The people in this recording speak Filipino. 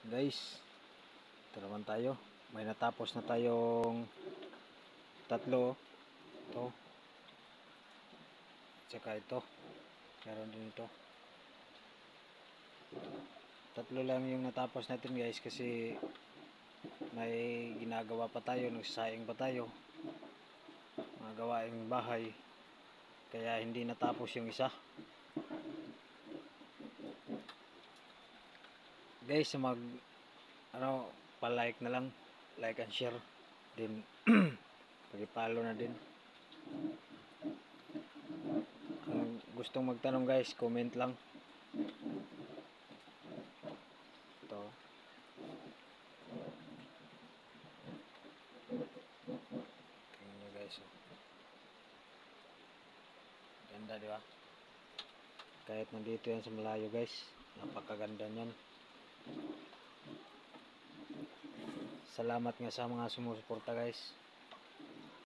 Guys, ito naman tayo. May natapos na tayong tatlo. Ito. Tsaka ito. Meron din ito. Tatlo lang yung natapos natin guys kasi may ginagawa pa tayo. Nagsasaing pa tayo. Mga gawaing bahay. Kaya hindi natapos yung isa. Guys, pa-like na lang. Like and share. Then, pag-follow na din. Ang gustong magtanong guys, comment lang. Ito. Tingnan nyo guys. Ganda di ba? Kahit nandito yan sa malayo guys, napakaganda niyan. Salamat nga sa mga sumusuporta guys.